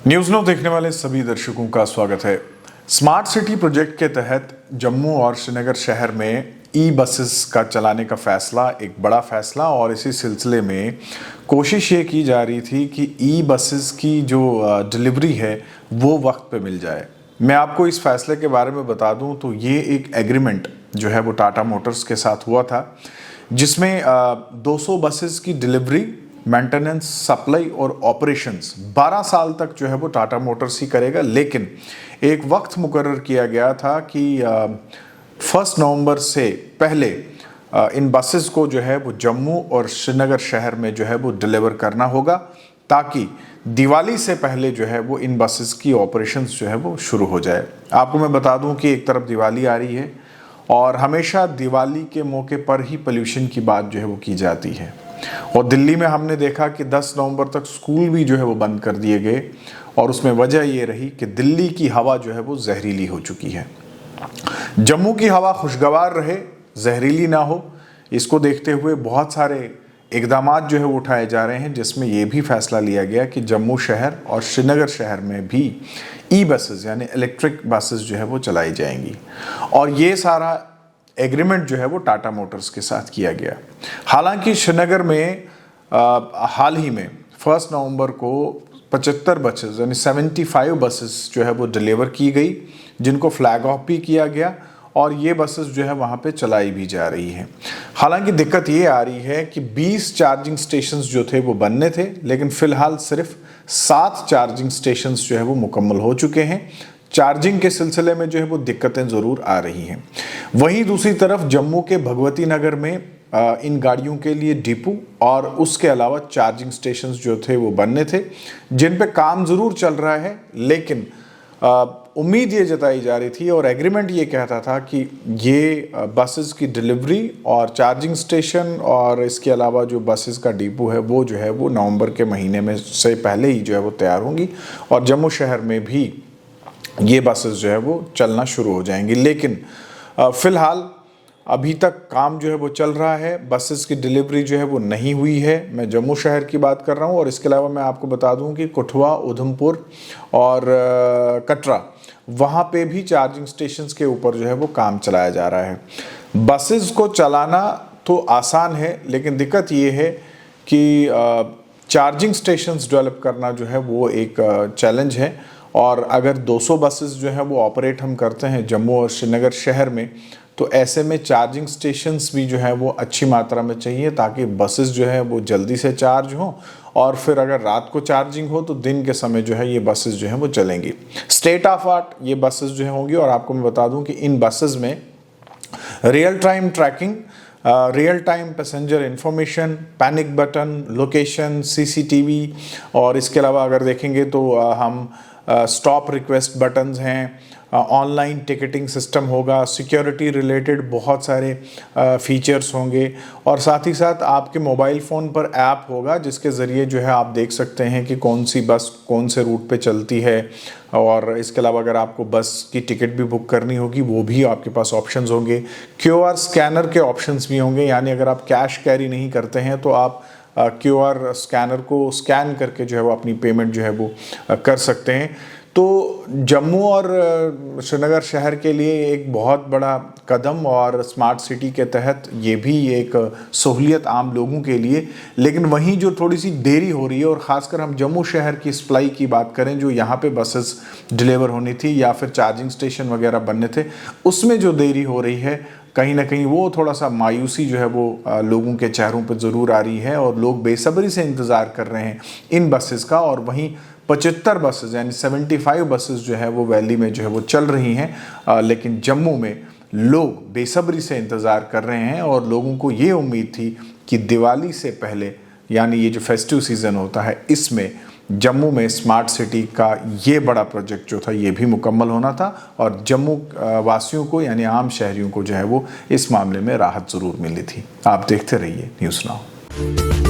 News now देखने वाले सभी दर्शकों का स्वागत है। स्मार्ट सिटी प्रोजेक्ट के तहत जम्मू और श्रीनगर शहर में ई बसेस का चलाने का फैसला एक बड़ा फैसला, और इसी सिलसिले में कोशिश ये की जा रही थी कि ई बसेस की जो डिलीवरी है वो वक्त पे मिल जाए। मैं आपको इस फैसले के बारे में बता दूं तो ये एक एग्रीमेंट जो है वो टाटा मोटर्स के साथ हुआ था, जिसमें 200 बसेस की डिलीवरी, मेंटेनेंस, सप्लाई और ऑपरेशंस 12 साल तक जो है वो टाटा मोटर्स ही करेगा। लेकिन एक वक्त मुकर्रर किया गया था कि 1 नवंबर से पहले इन बसेस को जो है वो जम्मू और श्रीनगर शहर में जो है वो डिलीवर करना होगा, ताकि दिवाली से पहले जो है वो इन बसेस की ऑपरेशंस जो है वो शुरू हो जाए। आपको मैं बता दूं कि एक तरफ दिवाली आ रही है और हमेशा दिवाली के मौके पर ही पोल्यूशन की बात जो है वो की जाती है, और दिल्ली में हमने देखा कि 10 नवंबर तक स्कूल भी जो है वो बंद कर दिए गए, और उसमें वजह ये रही कि दिल्ली की हवा जो है वो जहरीली हो चुकी है। जम्मू की हवा खुशगवार रहे, जहरीली ना हो, इसको देखते हुए बहुत सारे इकदाम जो है वो उठाए जा रहे हैं, जिसमें ये भी फैसला लिया गया कि जम्मू शहर और श्रीनगर शहर में भी ई बसेस यानी इलेक्ट्रिक बसेस जो है वो चलाई जाएंगी। और ये सारा एग्रीमेंट जो है वो टाटा मोटर्स के साथ किया गया। हालांकि श्रीनगर में हाल ही में 1 नवंबर को 75 बसेस यानी 75 बसेस जो है वो डिलीवर की गई, जिनको फ्लैग ऑफ भी किया गया, और ये बसेस जो है वहाँ पे चलाई भी जा रही हैं। हालांकि दिक्कत ये आ रही है कि 20 चार्जिंग स्टेशंस जो थे वो बनने थे, लेकिन फ़िलहाल सिर्फ 7 चार्जिंग स्टेशंस जो है वो मुकम्मल हो चुके हैं। चार्जिंग के सिलसिले में जो है वो दिक्कतें ज़रूर आ रही हैं। वहीं दूसरी तरफ जम्मू के भगवती नगर में इन गाड़ियों के लिए डिपो और उसके अलावा चार्जिंग स्टेशंस जो थे वो बनने थे, जिन पे काम ज़रूर चल रहा है। लेकिन उम्मीद ये जताई जा रही थी और एग्रीमेंट ये कहता था कि ये बसेस की डिलीवरी और चार्जिंग स्टेशन और इसके अलावा जो बसेस का डिपो है वो जो है वो नवंबर के महीने में से पहले ही जो है वो तैयार होंगी, और जम्मू शहर में भी ये बसेस जो है वो चलना शुरू हो जाएंगी। लेकिन फ़िलहाल अभी तक काम जो है वो चल रहा है, बसेस की डिलीवरी जो है वो नहीं हुई है। मैं जम्मू शहर की बात कर रहा हूँ, और इसके अलावा मैं आपको बता दूँ कि कठुआ, उधमपुर और कटरा, वहाँ पे भी चार्जिंग स्टेशंस के ऊपर जो है वो काम चलाया जा रहा है। बसेस को चलाना तो आसान है, लेकिन दिक्कत ये है कि चार्जिंग स्टेशंस डेवलप करना जो है वो एक चैलेंज है। और अगर 200 बसेस जो है वो ऑपरेट हम करते हैं जम्मू और श्रीनगर शहर में, तो ऐसे में चार्जिंग स्टेशंस भी जो है वो अच्छी मात्रा में चाहिए, ताकि बसेस जो है वो जल्दी से चार्ज हों, और फिर अगर रात को चार्जिंग हो तो दिन के समय जो है ये बसेस जो है वो चलेंगी। स्टेट ऑफ आर्ट ये बसेस जो है होंगी। और आपको मैं बता दूं कि इन बसेस में real time tracking, real time passenger information, panic button, location, CCTV, और इसके अलावा अगर देखेंगे तो हम स्टॉप रिक्वेस्ट बटन्स हैं, ऑनलाइन टिकटिंग सिस्टम होगा, सिक्योरिटी रिलेटेड बहुत सारे फीचर्स होंगे, और साथ ही साथ आपके मोबाइल फ़ोन पर ऐप होगा, जिसके ज़रिए जो है आप देख सकते हैं कि कौन सी बस कौन से रूट पे चलती है। और इसके अलावा अगर आपको बस की टिकट भी बुक करनी होगी वो भी आपके पास ऑप्शंस होंगे। QR स्कैनर के ऑप्शंस भी होंगे, यानी अगर आप कैश कैरी नहीं करते हैं तो आप QR स्कैनर को स्कैन करके जो है वो अपनी पेमेंट जो है वो कर सकते हैं। तो जम्मू और श्रीनगर शहर के लिए एक बहुत बड़ा कदम, और स्मार्ट सिटी के तहत ये भी एक सहूलियत आम लोगों के लिए। लेकिन वहीं जो थोड़ी सी देरी हो रही है, और ख़ासकर हम जम्मू शहर की सप्लाई की बात करें, जो यहाँ पे बसेस डिलीवर होनी थी या फिर चार्जिंग स्टेशन वगैरह बनने थे, उसमें जो देरी हो रही है, कहीं ना कहीं वो थोड़ा सा मायूसी जो है वो लोगों के चेहरों पर ज़रूर आ रही है, और लोग बेसब्री से इंतज़ार कर रहे हैं इन बसेस का। और वहीं 75 बसेस यानी 75 बसेस जो है वो वैली में जो है वो चल रही हैं, लेकिन जम्मू में लोग बेसब्री से इंतज़ार कर रहे हैं, और लोगों को ये उम्मीद थी कि दिवाली से पहले यानी ये जो फेस्टिव सीज़न होता है, इसमें जम्मू में स्मार्ट सिटी का ये बड़ा प्रोजेक्ट जो था ये भी मुकम्मल होना था, और जम्मू वासियों को यानी आम शहरियों को जो है वो इस मामले में राहत ज़रूर मिली थी। आप देखते रहिए न्यूज़ नाउ।